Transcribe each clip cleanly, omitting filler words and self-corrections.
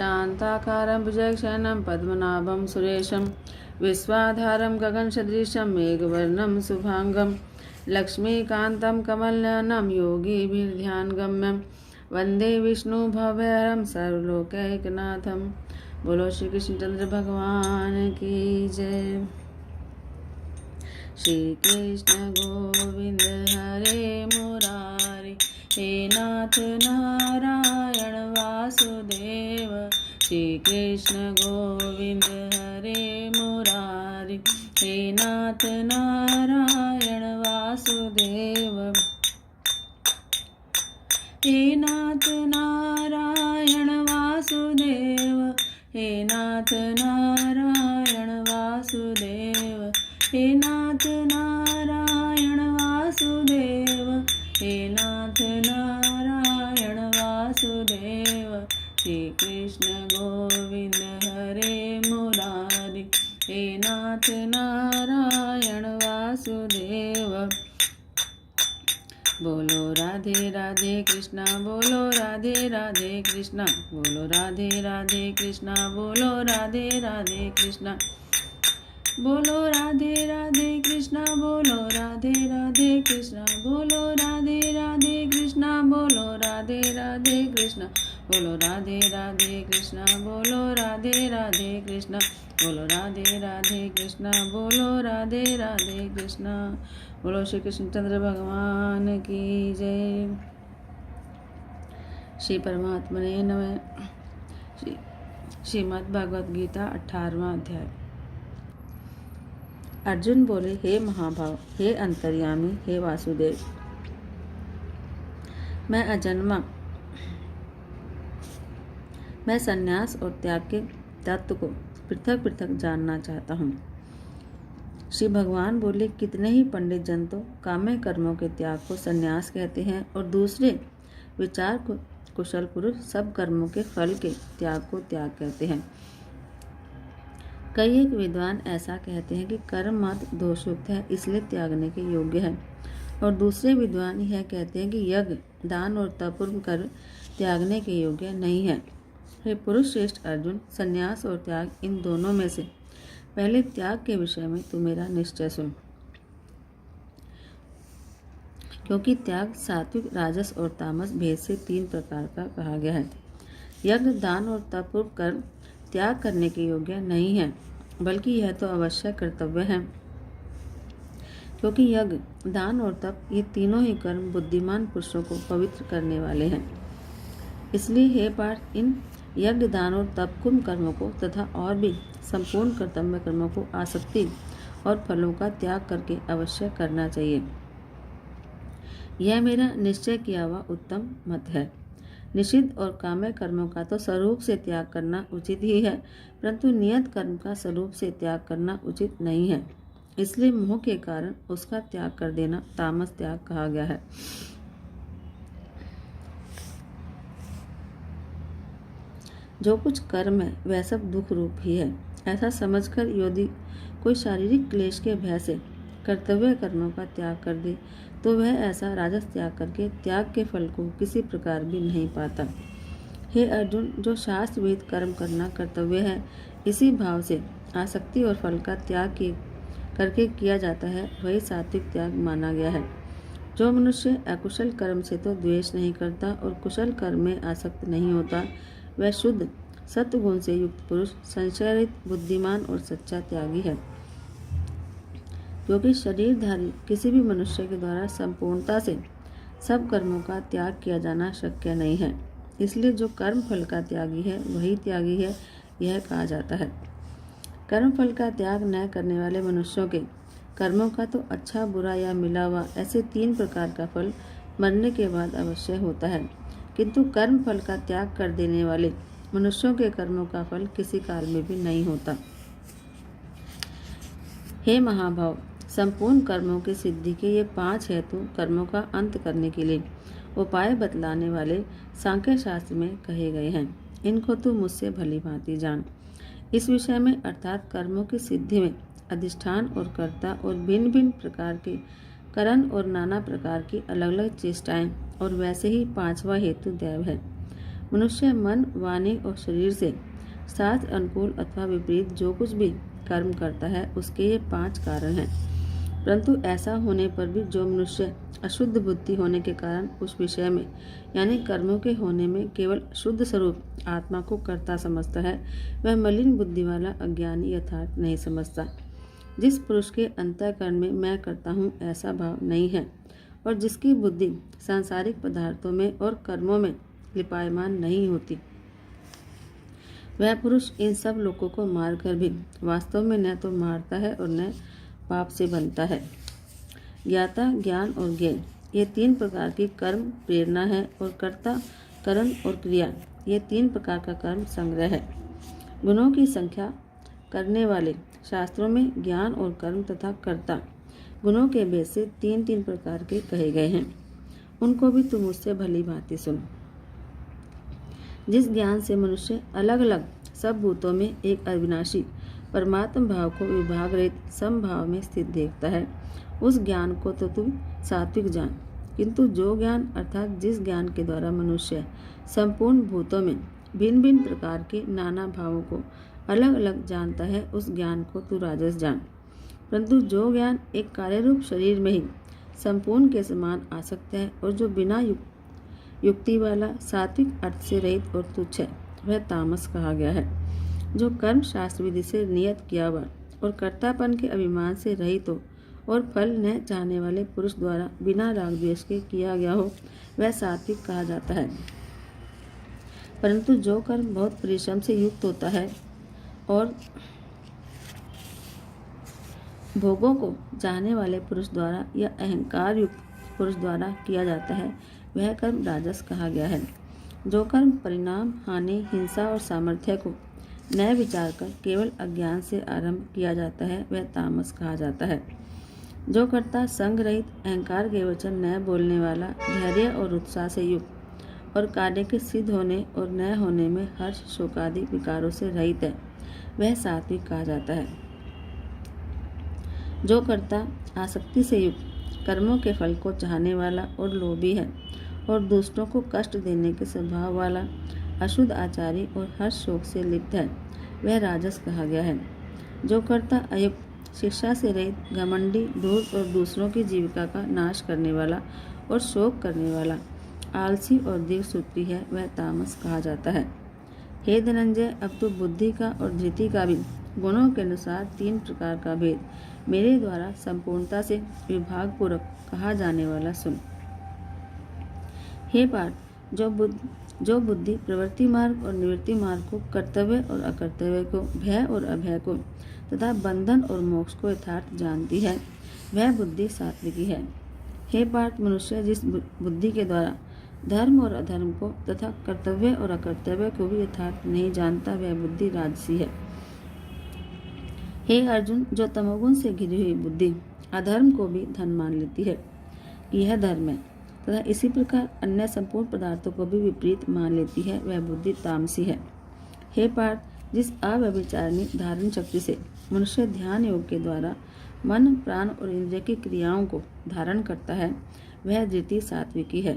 शान्ताकारं भुजगशयनं पद्मनाभं सुरेशं विश्वाधारं गगनसदृशं मेघवर्णं शुभांगं लक्ष्मीकान्तं कमलनयनं योगिभिर्ध्यानगम्यं वन्दे विष्णुभवहरं सर्वलोकैकनाथं। बोलो श्री कृष्णचंद्र भगवान की जय। श्री कृष्ण गोविंद हरे मुरारी, हे नाथ नारायण वासुदेव। श्री कृष्ण गोविंद हरे मुरारी, हे नाथ नारायण वासुदेव। हे नाथ नारायण वासुदेव, हे नाथ नारायण वासुदेव, हे नाथ नारायण वासुदेव, हे नाथ नारायण वासुदेव। श्री कृष्ण गोविंद हरे मुरारी, हे नाथ नारायण वासुदेव। बोलो राधे राधे कृष्णा, बोलो राधे राधे कृष्णा, बोलो राधे राधे कृष्णा, बोलो राधे राधे कृष्णा, बोलो राधे राधे कृष्णा, बोलो राधे राधे कृष्णा, बोलो राधे राधे कृष्णा, बोलो राधे राधे कृष्णा, बोलो राधे राधे कृष्णा, बोलो राधे राधे कृष्णा, बोलो राधे राधे कृष्णा, बोलो राधे राधे कृष्णा। बोलो श्री कृष्णचंद्र भगवान की जय। श्री परमात्मने नमः। श्रीमद् भागवत गीता 18वां अध्याय। अर्जुन बोले, हे महाभाव, हे अंतर्यामी, हे वासुदेव, मैं अजन्मा, मैं संन्यास और त्याग के तत्व को पृथक पृथक जानना चाहता हूँ। श्री भगवान बोले, कितने ही पंडित जन तो काम्य कर्मों के त्याग को संन्यास कहते हैं और दूसरे विचार को कुशल पुरुष सब कर्मों के फल के त्याग को त्याग कहते हैं। कई एक विद्वान ऐसा कहते हैं कि कर्म मात्र दोषयुक्त है, इसलिए त्यागने के योग्य है, और दूसरे विद्वान यह कहते हैं कि यज्ञ, दान और तपपूर्व कर्म त्यागने के योग्य नहीं है। हे पुरुष श्रेष्ठ अर्जुन, संन्यास और त्याग, इन दोनों में से पहले त्याग के विषय में तू मेरा निश्चय सुन, क्योंकि त्याग सात्विक, राजस और तामस भेद से 3 प्रकार का कहा गया है। यज्ञ, दान और तपपूर्व कर्म त्याग करने के योग्य नहीं है, बल्कि यह तो अवश्य कर्तव्य है, क्योंकि यज्ञ, दान और तप ये तीनों ही कर्म बुद्धिमान पुरुषों को पवित्र करने वाले हैं। इसलिए हे पार्थ, इन यज्ञ, दान और तप कुंभ कर्मों को तथा और भी संपूर्ण कर्तव्य कर्मों को आसक्ति और फलों का त्याग करके अवश्य करना चाहिए। यह मेरा निश्चय किया हुआ उत्तम मत है। निषिद्ध और काम्य कर्मों का तो स्वरूप से त्याग करना उचित ही है, परंतु नियत कर्म का स्वरूप से त्याग करना उचित नहीं है। इसलिए मोह के कारण उसका त्याग कर देना तामस त्याग कहा गया है। जो कुछ कर्म है वह सब दुख रूप ही है, ऐसा समझकर यदि कोई शारीरिक क्लेश के भय से कर्तव्य कर्मों का त्याग कर दे तो वह ऐसा राजस त्याग करके त्याग के फल को किसी प्रकार भी नहीं पाता। हे अर्जुन, जो शास्त्र विहित कर्म करना कर्तव्य है, इसी भाव से आसक्ति और फल का त्याग करके किया जाता है, वही सात्विक त्याग माना गया है। जो मनुष्य अकुशल कर्म से तो द्वेष नहीं करता और कुशल कर्म में आसक्त नहीं होता, वह शुद्ध सत्वगुण से युक्त पुरुष, संशयरहित, बुद्धिमान और सच्चा त्यागी है। क्योंकि शरीरधारी किसी भी मनुष्य के द्वारा संपूर्णता से सब कर्मों का त्याग किया जाना शक्य नहीं है, इसलिए जो कर्म फल का त्यागी है वही त्यागी है, यह कहा जाता है। कर्म फल का त्याग न करने वाले मनुष्यों के कर्मों का तो अच्छा, बुरा या मिला हुआ ऐसे 3 प्रकार का फल मरने के बाद अवश्य होता है, किंतु कर्म फल का त्याग कर देने वाले मनुष्यों के कर्मों का फल किसी काल में भी नहीं होता। हे महाभाव, संपूर्ण कर्मों की सिद्धि के ये 5 हेतु कर्मों का अंत करने के लिए उपाय बतलाने वाले सांख्य शास्त्र में कहे गए हैं। इनको तू मुझसे भली भांति जान। इस विषय में अर्थात कर्मों की सिद्धि में अधिष्ठान और कर्ता और भिन्न भिन्न प्रकार के करण और नाना प्रकार की अलग अलग चेष्टाएं और वैसे ही 5वां हेतु दैव है। मनुष्य मन, वाणी और शरीर से शास्त्र अनुकूल अथवा विपरीत जो कुछ भी कर्म करता है उसके ये 5 कारण हैं। परंतु ऐसा होने पर भी जो मनुष्य अशुद्ध बुद्धि होने के कारण उस विषय में यानी कर्मों के होने में केवल शुद्ध स्वरूप आत्मा को कर्ता समझता है, वह मलिन बुद्धि वाला अज्ञानी यथार्थ नहीं समझता। जिस पुरुष के अंतःकरण में मैं करता हूँ ऐसा भाव नहीं है और जिसकी बुद्धि सांसारिक पदार्थों में और कर्मों में लिपायमान नहीं होती, वह पुरुष इन सब लोगों को मारकर भी वास्तव में न तो मारता है और न पाप से बनता है। ज्ञाता, ज्ञान और ज्ञेय ये 3 प्रकार की कर्म प्रेरणा है और कर्ता, करण और क्रिया ये 3 प्रकार का कर्म संग्रह है। गुणों की संख्या करने वाले शास्त्रों में ज्ञान और कर्म तथा कर्ता गुणों के भेद से 3-3 प्रकार के कहे गए हैं। उनको भी तुम मुझसे भली भांति सुन। जिस ज्ञान से मनुष्य अलग अलग सब भूतों में एक अविनाशी परमात्म भाव को विभाग रहित समभाव में स्थित देखता है, उस ज्ञान को तो तुम सात्विक जान। किंतु जो ज्ञान अर्थात जिस ज्ञान के द्वारा मनुष्य संपूर्ण भूतों में भिन्न भिन्न प्रकार के नाना भावों को अलग अलग जानता है, उस ज्ञान को तू राजस जान। परंतु जो ज्ञान एक कार्यरूप शरीर में ही संपूर्ण के समान आसक्त है और जो बिना युक्ति वाला सात्विक अर्थ से रहित और तुच्छ है, वह तामस कहा गया है। जो कर्म शास्त्र विधि से नियत किया हुआ और कर्तापन के अभिमान से रहित हो और फल न चाहने वाले पुरुष द्वारा बिना राग द्वेष के किया गया हो, वह सात्विक कहा जाता है। परंतु जो कर्म बहुत परिश्रम से युक्त होता है और भोगों को चाहने वाले पुरुष द्वारा या अहंकार युक्त पुरुष द्वारा किया जाता है, वह कर्म राजस कहा गया है। जो कर्म परिणाम, हानि, हिंसा और सामर्थ्य को न विचार कर केवल अज्ञान से आरंभ किया जाता है, वह तामस कहा जाता है। जो कर्ता संग रहित, अहंकार के वचन न बोलने वाला, धैर्य और उत्साह से युक्त और कार्य के सिद्ध होने और न होने में हर्ष, शोकादि विकारों से रहित है, वह सात्विक कहा जाता है। जो कर्ता आसक्ति से युक्त, कर्मों के फल को चाहने वाला और लोभी है और दूसरों को कष्ट देने के स्वभाव वाला, अशुद्ध आचारी और हर्ष शोक से लिप्त है, वह राजस कहा गया है। जो कर्ता अयुक्त, शिक्षा से रहित, घमंडी, धूर्त और दूसरों की जीविका का नाश करने वाला और शोक करने वाला, आलसी और दीर्घसूत्री है, वह तामस कहा जाता है। हे धनंजय, अब तो बुद्धि का और धृति का भी गुणों के अनुसार 3 प्रकार का भेद मेरे द्वारा संपूर्णता से विभाग पूर्वक कहा जाने वाला सुन। हे पार्थ, जो बुद्धि प्रवृत्ति मार्ग और निवृत्ति मार्ग को, कर्तव्य और अकर्तव्य को, भय और अभय को तथा बंधन और मोक्ष को यथार्थ जानती है, वह बुद्धि सात्विकी है। हे पार्थ, मनुष्य जिस बुद्धि के द्वारा धर्म और अधर्म को तथा कर्तव्य और अकर्तव्य को भी यथार्थ नहीं जानता, वह बुद्धि राजसी है। हे अर्जुन, जो तमोगुण से घिरी हुई बुद्धि अधर्म को भी धन मान लेती है कि यह धर्म है तथा इसी प्रकार अन्य संपूर्ण पदार्थों को भी विपरीत मान लेती है, वह बुद्धि तामसी है। हे पार्थ, जिस अव्यभिचारिणी धारण शक्ति से मनुष्य ध्यान योग के द्वारा मन, प्राण और इंद्रिय की क्रियाओं को धारण करता है, वह धृति सात्विकी है।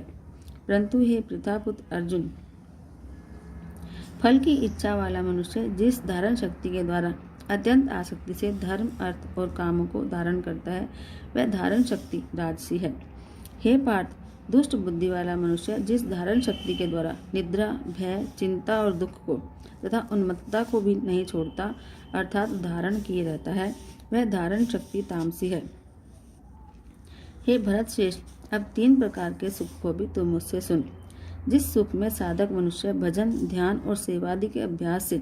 परंतु हे पृथापुत्र अर्जुन, फल की इच्छा वाला मनुष्य जिस धारण शक्ति के द्वारा अत्यंत आसक्ति से धर्म, अर्थ और कामों को धारण करता है, वह धारण शक्ति राजसी है। हे पार्थ, दुष्ट बुद्धि वाला मनुष्य जिस धारण शक्ति के द्वारा निद्रा, भय, चिंता और दुख को तथा उन्मत्तता को भी नहीं छोड़ता, अर्थात धारण किए रहता है, वह धारण शक्ति तामसी है। हे भरत श्रेष्ठ, अब 3 प्रकार के सुख को भी तुम मुझसे सुन। जिस सुख में साधक मनुष्य भजन, ध्यान और सेवादि के अभ्यास से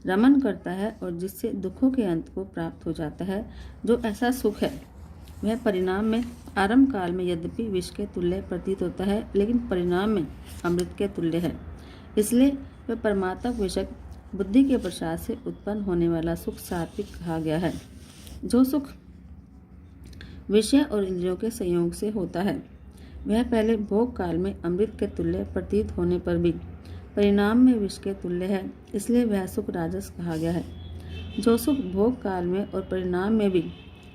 रमन करता है और जिससे दुखों के अंत को प्राप्त हो जाता है, जो ऐसा सुख है वह परिणाम में आरंभ काल में यद्यपि विष के तुल्य प्रतीत होता है, लेकिन परिणाम में अमृत के तुल्य है। इसलिए वह परमात्मक विषय बुद्धि के प्रसाद से उत्पन्न होने वाला सुख सात्विक कहा गया है। जो सुख विषय और इंद्रियों के संयोग से होता है, वह पहले भोग काल में अमृत के तुल्य प्रतीत होने पर भी परिणाम में विष के तुल्य है, इसलिए वह सुख राजस कहा गया है। जो सुख भोग काल में और परिणाम में भी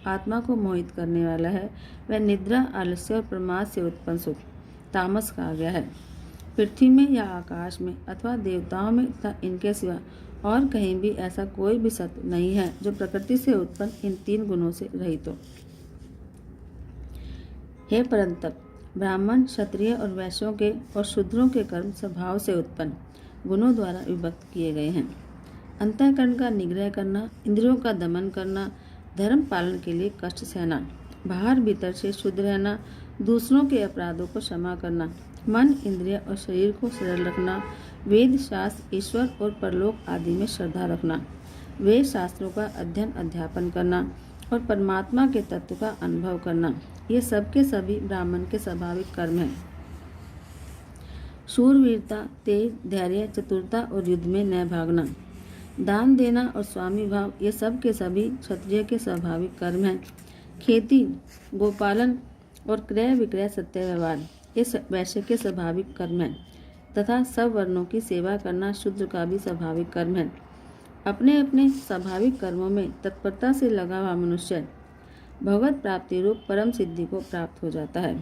आत्मा को मोहित करने वाला है, वह निद्रा, आलस्य और प्रमाद से उत्पन्न सुख तामस कहा गया है। पृथ्वी में या आकाश में अथवा देवताओं में तथा इनके सिवा और कहीं भी ऐसा कोई भी सत्य नहीं है जो प्रकृति से उत्पन्न इन 3 गुणों से रहित हो। हे परंतप, ब्राह्मण, क्षत्रिय और वैश्यों के और शूद्रों के कर्म स्वभाव से उत्पन्न गुणों द्वारा विभक्त किए गए हैं। अंतःकरण का निग्रह करना, इंद्रियों का दमन करना, धर्म पालन के लिए कष्ट सहना, बाहर भीतर से शुद्ध रहना, दूसरों के अपराधों को क्षमा करना, मन, इंद्रिय और शरीर को सरल रखना, वेद, शास्त्र, ईश्वर और परलोक आदि में श्रद्धा रखना, वेद शास्त्रों का अध्ययन अध्यापन करना और परमात्मा के तत्व का अनुभव करना, ये सब के सभी ब्राह्मण के स्वाभाविक कर्म हैं। शूरवीरता, तेज, धैर्य, चतुरता और युद्ध में न भागना, दान देना और स्वामी भाव, ये सब के सभी क्षत्रिय के स्वाभाविक कर्म हैं। खेती, गोपालन और क्रय विक्रय, सत्य व्यवहार, ये वैश्य के स्वाभाविक कर्म हैं तथा सब वर्णों की सेवा करना शूद्र का भी स्वाभाविक कर्म है। अपने अपने स्वाभाविक कर्मों में तत्परता से लगा हुआ मनुष्य भगवत प्राप्ति रूप परम सिद्धि को प्राप्त हो जाता है।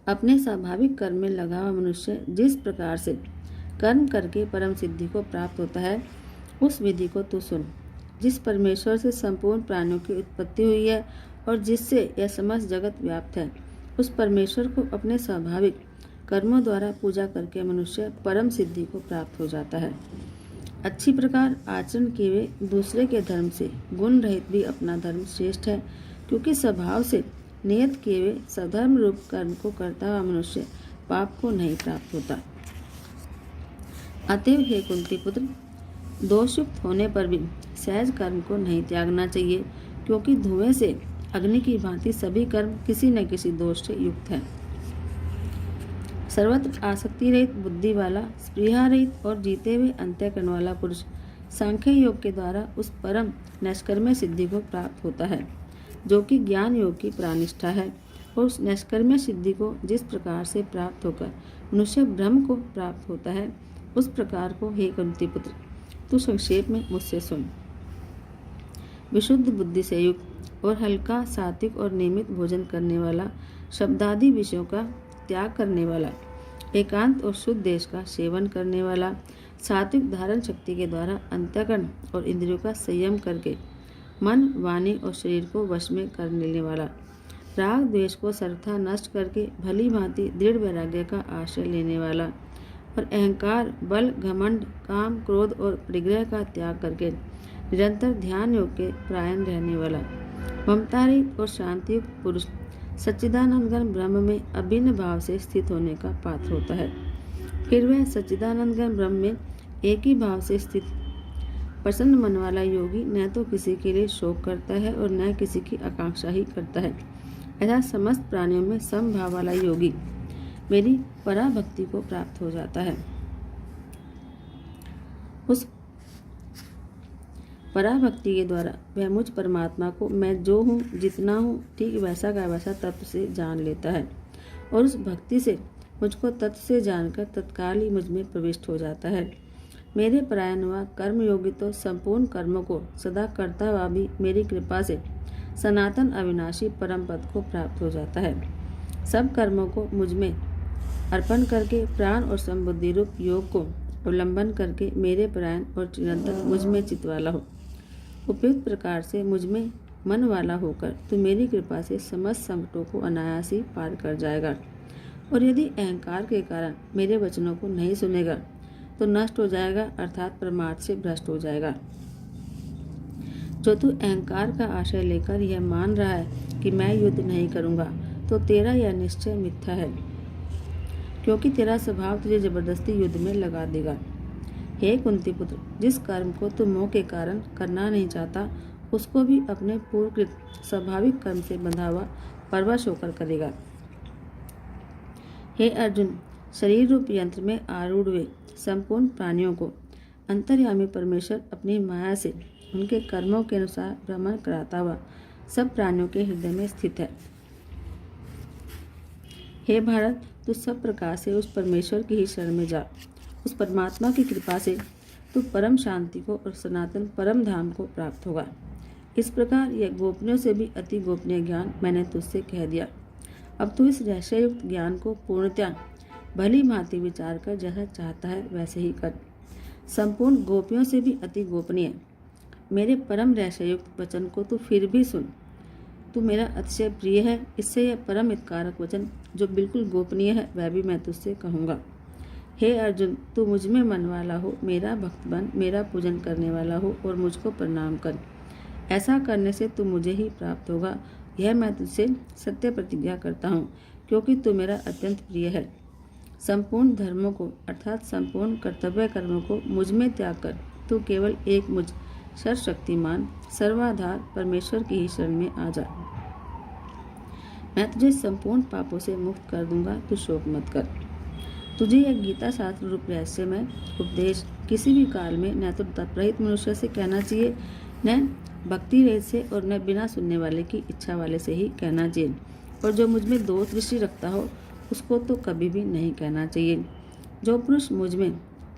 अपने स्वाभाविक कर्म में लगा हुआ मनुष्य जिस प्रकार से कर्म करके परम सिद्धि को प्राप्त होता है, उस विधि को तू सुन। जिस परमेश्वर से संपूर्ण प्राणियों की उत्पत्ति हुई है और जिससे यह समस्त जगत व्याप्त है, उस परमेश्वर को अपने स्वाभाविक कर्मों द्वारा पूजा करके मनुष्य परम सिद्धि को प्राप्त हो जाता है। अच्छी प्रकार आचरण किए हुए दूसरे के धर्म से गुण रहित भी अपना धर्म श्रेष्ठ है, क्योंकि स्वभाव से नियत किए हुए सधर्म रूप कर्म को करता हुआ मनुष्य पाप को नहीं प्राप्त होता। अतएव हे कुंती पुत्र, दोषयुक्त होने पर भी सहज कर्म को नहीं त्यागना चाहिए, क्योंकि धुएं से अग्नि की भांति सभी कर्म किसी न किसी दोष से युक्त है। सर्वत्र आसक्ति रहित बुद्धि वाला, स्पृहा रहित और जीते हुए अंतःकरण वाला पुरुष सांख्य योग के द्वारा उस परम नैष्कर्म्य सिद्धि को प्राप्त होता है, जो कि ज्ञान योग की प्रानिष्ठा है। और उस नैष्कर्म्य सिद्धि को जिस प्रकार से प्राप्त होकर मनुष्य ब्रह्म को प्राप्त होता है, उस प्रकार को हे कुंती पुत्र, तू संक्षेप में मुझसे सुन। विशुद्ध बुद्धि से युक्त और हल्का, सात्विक और नियमित भोजन करने वाला, शब्दादि विषयों का त्याग करने वाला, एकांत और शुद्ध देश का सेवन करने वाला, सात्विक धारण शक्ति के द्वारा अंतःकरण और इंद्रियों का संयम करके मन, वाणी और शरीर को वश में कर लेने वाला, राग द्वेष को सर्वथा नष्ट करके भली भांति दृढ़ वैराग्य का आश्रय लेने वाला और अहंकार, बल, घमंड, काम, क्रोध और परिग्रह का त्याग करके निरंतर ध्यान योग के परायण रहने वाला, ममता रहित और शांतियुक्त पुरुष सच्चिदानंद घन ब्रह्म में अभिन्न भाव से स्थित होने का पात्र होता है। फिर वह सच्चिदानंद घन ब्रह्म में एक ही भाव से स्थित प्रसन्न मन वाला योगी न तो किसी के लिए शोक करता है और न किसी की आकांक्षा ही करता है। ऐसा समस्त प्राणियों में समभाव वाला योगी मेरी पराभक्ति को प्राप्त हो जाता है। उस पराभक्ति के द्वारा वह मुझ परमात्मा को मैं जो हूँ, जितना हूँ, ठीक वैसा का वैसा तत्व से जान लेता है और उस भक्ति से मुझको तत्व से जानकर तत्काल ही मुझ में प्रविष्ट हो जाता है। मेरे परायण हुआ कर्मयोगी तो संपूर्ण कर्मों को सदा करता हुआ भी मेरी कृपा से सनातन अविनाशी परम पद को प्राप्त हो जाता है। सब कर्मों को मुझ में अर्पण करके प्राण और संबुद्धि रूप योग को अवलंबन करके मेरे परायण और निरंतर मुझ में चित्त वाला हो। उपयुक्त प्रकार से मुझ में मन वाला होकर तू मेरी कृपा से समस्त संकटों को अनायास ही पार कर जाएगा। और यदि अहंकार के कारण मेरे वचनों को नहीं सुनेगा तो नष्ट हो जाएगा, अर्थात परमार्थ से भ्रष्ट हो जाएगा। जो तू अहंकार का आश्रय लेकर यह मान रहा है कि मैं युद्ध नहीं करूंगा, तो तेरा यह निश्चय मिथ्या है, क्योंकि तेरा स्वभाव तुझे जबरदस्ती युद्ध में लगा देगा। हे कुंती पुत्र, जिस कर्म को तू मोह के कारण करना नहीं चाहता, उसको भी अपने पूर्वकृत स्वाभाविक कर्म से बंधा हुआ परवश होकर करेगा। हे अर्जुन, शरीर रूप यंत्र में आरूढ़ हुए संपूर्ण प्राणियों को अंतर्यामी परमेश्वर अपनी माया से उनके कर्मों के अनुसार भ्रमण कराता हुआ सब प्राणियों के हृदय में स्थित है। हे भारत, तू सब प्रकार से उस परमेश्वर की ही शरण में जा। उस परमात्मा की कृपा से तू परम शांति को और सनातन परम धाम को प्राप्त होगा। इस प्रकार यह गोपनीयों से भी अति गोपनीय ज्ञान मैंने तुझसे कह दिया। अब तू इस रहस्ययुक्त ज्ञान को पूर्णतया भली भांति विचार कर जैसा चाहता है वैसे ही कर। संपूर्ण गोपियों से भी अति गोपनीय मेरे परम रहस्ययुक्त वचन को तू फिर भी सुन। तू मेरा अतिशय प्रिय है, इससे यह परम हितकारक वचन जो बिल्कुल गोपनीय है वह भी मैं तुझसे कहूँगा। हे अर्जुन, तू मुझ में मन वाला हो, मेरा भक्त बन, मेरा पूजन करने वाला हो और मुझको प्रणाम कर। ऐसा करने से तू मुझे ही प्राप्त होगा, यह मैं तुझसे सत्य प्रतिज्ञा करता हूँ, क्योंकि तू मेरा अत्यंत प्रिय है। संपूर्ण धर्मों को अर्थात संपूर्ण कर्तव्य कर्मों को मुझ में त्याग कर तू केवल एक मुझ सर्वशक्तिमान सर्वाधार परमेश्वर की ही शरण में आ जा। मैं तुझे संपूर्ण पापों से मुक्त कर दूंगा, तू शोक मत कर। तुझे यह गीता शास्त्र रूप रहस्य में उपदेश किसी भी काल में न तो तपरहित मनुष्य से कहना चाहिए, न भक्ति रहित से और न बिना सुनने वाले की इच्छा वाले से ही कहना चाहिए। और जो मुझ में दोष दृष्टि रखता हो उसको तो कभी भी नहीं कहना चाहिए। जो पुरुष मुझ में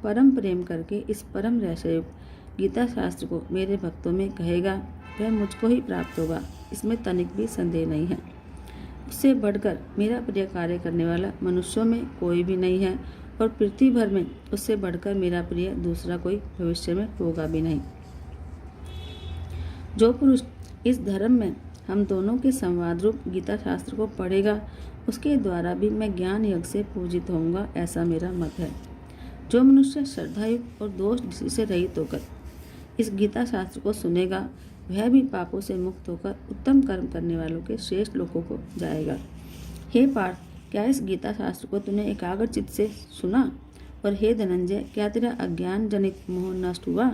परम प्रेम करके इस परम रहस्ययुक्त गीता शास्त्र को मेरे भक्तों में कहेगा वह मुझको ही प्राप्त होगा, इसमें तनिक भी संदेह नहीं है। उससे बढ़कर मेरा प्रिय कार्य करने वाला मनुष्यों में कोई भी नहीं है और पृथ्वी भर में उससे बढ़कर मेरा प्रिय दूसरा कोई भविष्य में होगा भी नहीं। जो पुरुष इस धर्म में हम दोनों के संवाद रूप गीता शास्त्र को पढ़ेगा उसके द्वारा भी मैं ज्ञान यज्ञ से पूजित होऊंगा, ऐसा मेरा मत है। जो मनुष्य श्रद्धायुक्त और दोष दृष्टि से रहित होकर इस गीता शास्त्र को सुनेगा वह भी पापों से मुक्त होकर उत्तम कर्म करने वालों के श्रेष्ठ लोगों को जाएगा। हे पार्थ, क्या इस गीता शास्त्र को तूने एकाग्र चित्त से सुना? और हे धनंजय, क्या तेरा अज्ञान जनित मोह नष्ट हुआ?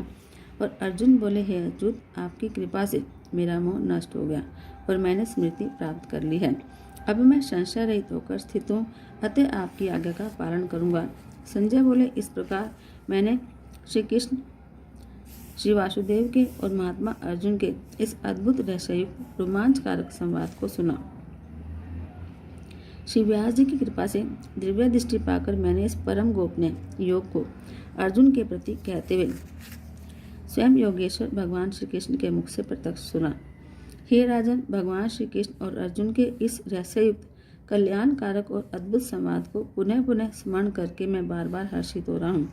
और अर्जुन बोले, हे अच्युत, आपकी कृपा से मेरा मोह नष्ट हो गया और मैंने स्मृति प्राप्त कर ली है। अब मैं संशय रहित होकर स्थित हूँ, अतः आपकी आज्ञा का पालन करूँगा। संजय बोले, इस प्रकार मैंने श्री कृष्ण, श्री वासुदेव के और महात्मा अर्जुन के इस अद्भुत रहस्ययुक्त रोमांचकारक संवाद को सुना। श्री व्यास जी की कृपा से दिव्य दृष्टि पाकर मैंने इस परम गोपनीय योग को अर्जुन के प्रति कहते हुए स्वयं योगेश्वर भगवान श्री कृष्ण के मुख से प्रत्यक्ष सुना। हे राजन, भगवान श्री कृष्ण और अर्जुन के इस रहस्ययुक्त कल्याणकारक और अद्भुत संवाद को पुनः पुनः स्मरण करके मैं बार बार हर्षित हो रहा हूँ।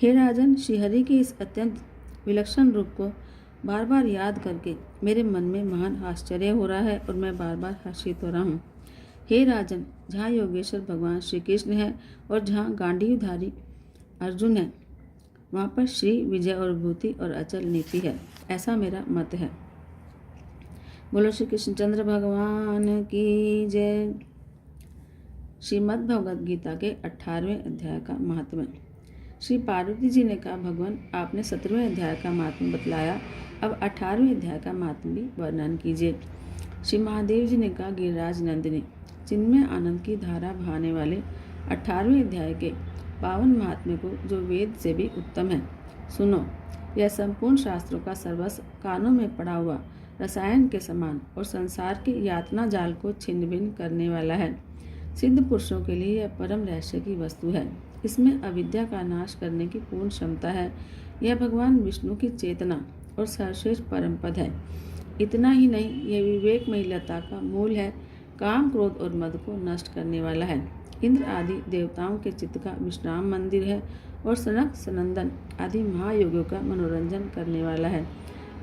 हे राजन, श्रीहरि के इस अत्यंत विलक्षण रूप को बार बार याद करके मेरे मन में महान आश्चर्य हो रहा है और मैं बार बार हर्षित हो रहा हूँ। हे राजन, जहाँ योगेश्वर भगवान श्री कृष्ण है और जहाँ गांडीवधारी अर्जुन है वहाँ पर श्री विजय और विभूति और अचल नीति है, ऐसा मेरा मत है। बोलो श्री कृष्णचंद्र भगवान की जय। श्रीमद् भगवद गीता के 18वें अध्याय का महात्म्य। श्री पार्वती जी ने कहा, भगवान आपने 17वें अध्याय का महात्म्य बतलाया, अब 18वें अध्याय का महात्म्य भी वर्णन कीजिए। श्री महादेव जी ने कहा, गिरिराज नंदिनी, जिनमें आनंद की धारा बहाने वाले 18वें अध्याय के पावन महात्म्य को जो वेद से भी उत्तम है सुनो। यह संपूर्ण शास्त्रों का सर्वस्व कानों में पड़ा हुआ रसायन के समान और संसार के यातना जाल को छिन्न भिन्न करने वाला है। सिद्ध पुरुषों के लिए यह परम रहस्य की वस्तु है। इसमें अविद्या का नाश करने की पूर्ण क्षमता है। यह भगवान विष्णु की चेतना और सर्वश्रेष्ठ परम पद है। इतना ही नहीं, यह विवेकमयी लता का मूल है। काम, क्रोध और मद को नष्ट करने वाला है। इंद्र आदि देवताओं के चित्त का विश्राम मंदिर है और सनक सनंदन आदि महायोगियों का मनोरंजन करने वाला है।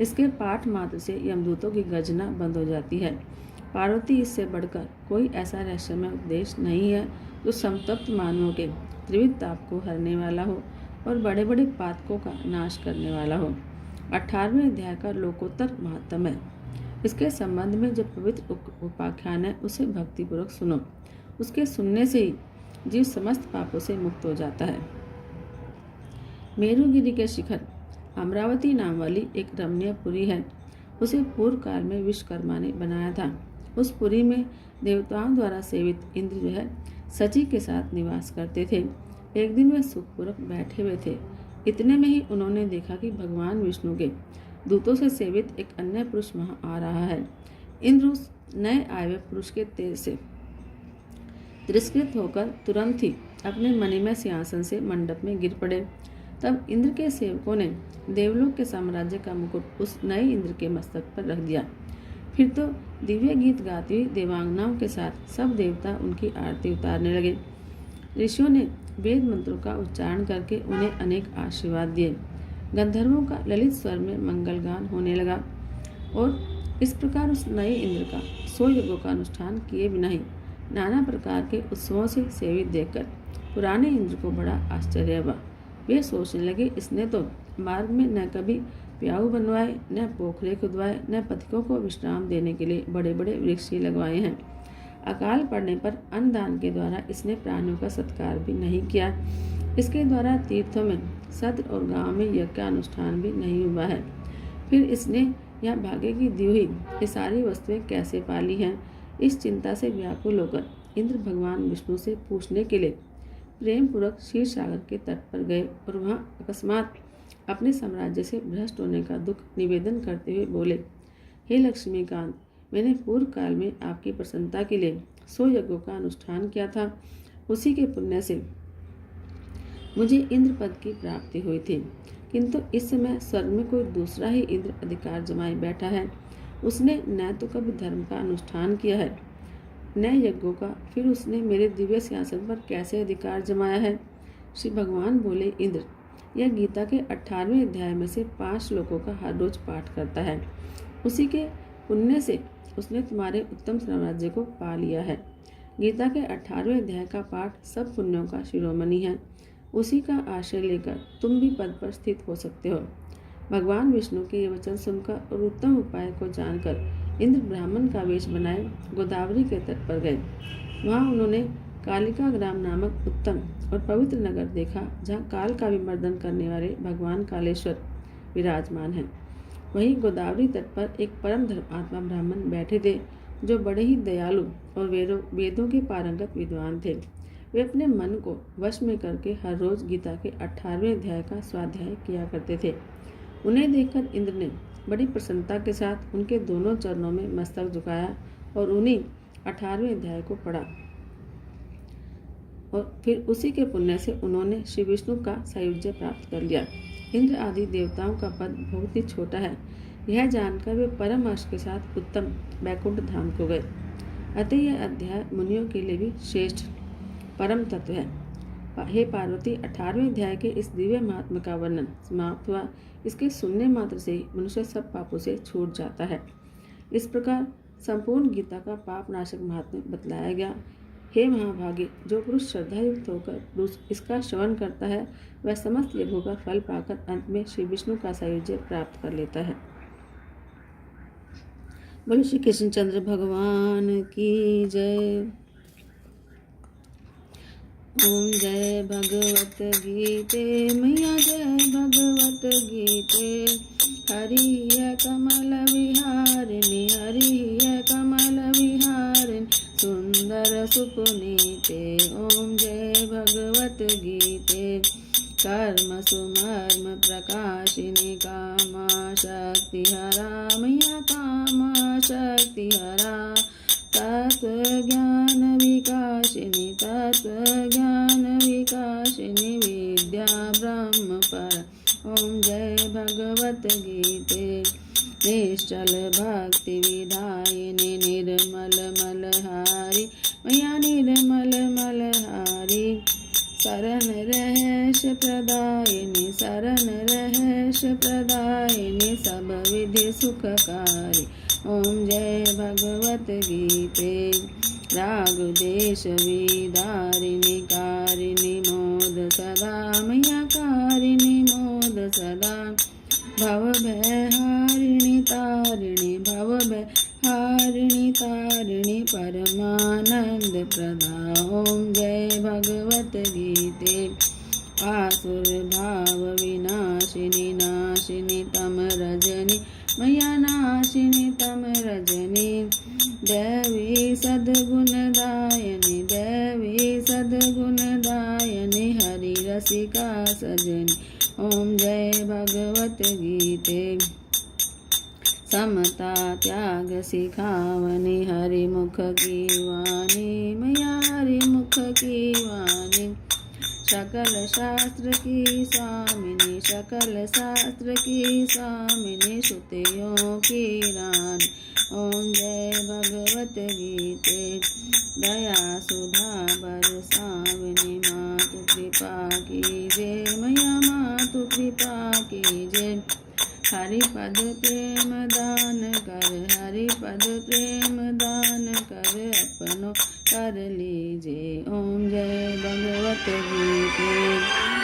इसके पाठ मात्र से यमदूतों की गर्जना बंद हो जाती है। पार्वती, इससे बढ़कर कोई ऐसा रहस्यमय उपदेश नहीं है जो संतप्त मानवों के त्रिविध ताप को हरने वाला हो और बड़े बड़े पातकों का नाश करने वाला हो। 18वें अध्याय का लोकोत्तर महत्तम है। इसके संबंध में जो पवित्र उपाख्यान है उसे भक्तिपूर्वक सुनो। उसके सुनने से ही जीव समस्त पापों से मुक्त हो जाता है। मेरुगिरी के शिखर अमरावती नाम वाली एक रमणीय पुरी है। उसे पूर्व काल में विश्वकर्मा ने बनाया था। उस पुरी में देवताओं द्वारा सेवित इंद्र जो है सची के साथ निवास करते थे। एक दिन वे सुखपूर्वक बैठे हुए थे। इतने में ही उन्होंने देखा कि भगवान विष्णु के दूतों से सेवित एक अन्य पुरुष वहाँ आ रहा है। इंद्र उस नए आए हुए पुरुष के तेज से तिरस्कृत होकर तुरंत ही अपने मणिमय सिंहासन से मंडप में गिर पड़े। तब इंद्र के सेवकों ने देवलोक के साम्राज्य का मुकुट उस नए इंद्र के मस्तक पर रख दिया। फिर तो दिव्य गीत गाती हुई देवांगनाओं के साथ सब देवता उनकी आरती उतारने लगे। ऋषियों ने वेद मंत्रों का उच्चारण करके उन्हें अनेक आशीर्वाद दिए। गंधर्वों का ललित स्वर में मंगलगान होने लगा और इस प्रकार उस नए इंद्र का 100 यज्ञों का अनुष्ठान किए बिना ही नाना प्रकार के उत्सवों से सेवित देखकर पुराने इंद्र को बड़ा आश्चर्य हुआ। वे सोचने लगे, इसने तो मार्ग में न कभी प्याऊ बनवाए, न पोखरे खुदवाए, न पथिकों को विश्राम देने के लिए बड़े बड़े वृक्ष ही लगवाए हैं। अकाल पड़ने पर अन्नदान के द्वारा इसने प्राणियों का सत्कार भी नहीं किया। इसके द्वारा तीर्थों में सत्र और गांव में यज्ञ का अनुष्ठान भी नहीं हुआ है। फिर इसने यह भाग्य की दी हुई ये सारी वस्तुएं कैसे पाली हैं? इस चिंता से व्याकुल होकर इंद्र भगवान विष्णु से पूछने के लिए प्रेम पूर्वक क्षीर सागर के तट पर गए और वहां अकस्मात अपने साम्राज्य से भ्रष्ट होने का दुख निवेदन करते हुए बोले, हे लक्ष्मीकांत, मैंने पूर्व काल में आपकी प्रसन्नता के लिए 100 यज्ञों का अनुष्ठान किया था। उसी के पुण्य से मुझे इंद्र पद की प्राप्ति हुई थी, किंतु इस समय स्वर्ग में कोई दूसरा ही इंद्र अधिकार जमाए बैठा है। उसने न तो कभी धर्म का अनुष्ठान किया है न यज्ञों का, फिर उसने मेरे दिव्य सिंहासन पर कैसे अधिकार जमाया है? श्री भगवान बोले, इंद्र, यह गीता के 18वें अध्याय में से 5 श्लोकों का हर रोज पाठ करता है। उसी के पुण्य से उसने तुम्हारे उत्तम साम्राज्य को पा लिया है। गीता के 18वें अध्याय का पाठ सब पुण्यों का शिरोमणि है। उसी का आश्रय लेकर तुम भी पद पर स्थित हो सकते हो। भगवान विष्णु के ये वचन सुनकर और उत्तम उपाय को जानकर इंद्र ब्राह्मण का वेश बनाए गोदावरी के तट पर गए। वहाँ उन्होंने कालिका ग्राम नामक उत्तम और पवित्र नगर देखा, जहाँ काल का विमर्दन करने वाले भगवान कालेश्वर विराजमान हैं। वहीं गोदावरी तट पर एक परम धर्मात्मा ब्राह्मण बैठे थे, जो बड़े ही दयालु और वेदों के पारंगत विद्वान थे। वे अपने मन को वश में करके हर रोज गीता के 18वें अध्याय का स्वाध्याय किया करते थे। उन्हें देखकर इंद्र ने बड़ी प्रसन्नता के साथ उनके दोनों चरणों में मस्तक झुकाया और उन्हीं 18वें अध्याय को पढ़ा और फिर उसी के पुण्य से उन्होंने श्री विष्णु का सायुज्य प्राप्त कर लिया। इंद्र आदि देवताओं का पद बहुत ही छोटा है, यह जानकर वे परम हर्ष के साथ उत्तम वैकुंठ धाम को गए। अतः यह अध्याय मुनियों के लिए भी श्रेष्ठ परम तत्व है। हे पार्वती, 18वें अध्याय के इस दिव्य महात्मा का वर्णन समाप्त हुआ। इसके सुनने मात्र से ही मनुष्य सब पापों से छूट जाता है। इस प्रकार संपूर्ण गीता का पाप नाशक महात्म्य बतलाया गया। हे महाभागे, जो पुरुष श्रद्धायुक्त होकर इसका श्रवण करता है, वह समस्त यज्ञों का फल पाकर अंत में श्री विष्णु का सायुज्य प्राप्त कर लेता है। बोलो श्री कृष्णचंद्र भगवान की जय। ओम जय भगवत गीते मैया, जय भगवत गीते। हरि कमल विहारिणी, हरि कमल विहारिणी, सुंदर सुपुनीते। ओम जय भगवत गीते। कर्म सुमर्म प्रकाशिनी, कामा शक्ति हरा मैया, कामा शक्ति हरा। तत्व ज्ञान विकासिनी, तत्व ज्ञान विकासिनी, विद्या ब्रह्म पर। ओम जय भगवत गीते। निश्चल भक्ति विधायिनी, निर्मल मलहारी मैया, निर्मल मलहारी। शरण रहस प्रदायिनी, शरण रहस प्रदायिनी, सब विधि सुखकारी। ओम जय भगवत गीते। राग देश विदारिणी, कारिणी मोद सदा मैया, कारिणी मोद सदा। भव भय हारिणी तारिणी, भव भय हारिणी तारिणी, परमानंद प्रदा। ओम जय भगवत गीते। आसुर भाव विनाशिनी, नाशिनी तम रजनी मैया, नाशिनी तम रजनी। देवी सद्गुणदायिनी, देवी सद्गुणदायिनी, हरि रसिका सजनी। ओम जय भगवत गीते। समता त्याग सिखावनी, हरि मुख की वाणी मैया, हरि मुख की वाणी। सकल शास्त्र की स्वामिनी, सकल शास्त्र की स्वामिनी, श्रुतियों की रानी। ओम जय भगवत गीते। दया सुधा बरसावनी मातु कृपा कीजे, मैया मातु कृपा कीजे। हरिपद प्रेम दान कर, हरिपद प्रेम दान कर, अपनो कर लीजे। ओम जय भगवत गीते।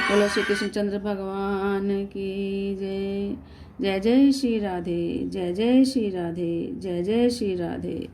बोलो श्री कृष्णचंद्र भगवान की जय। जय जय श्री राधे, जय जय श्री राधे, जय जय श्री राधे।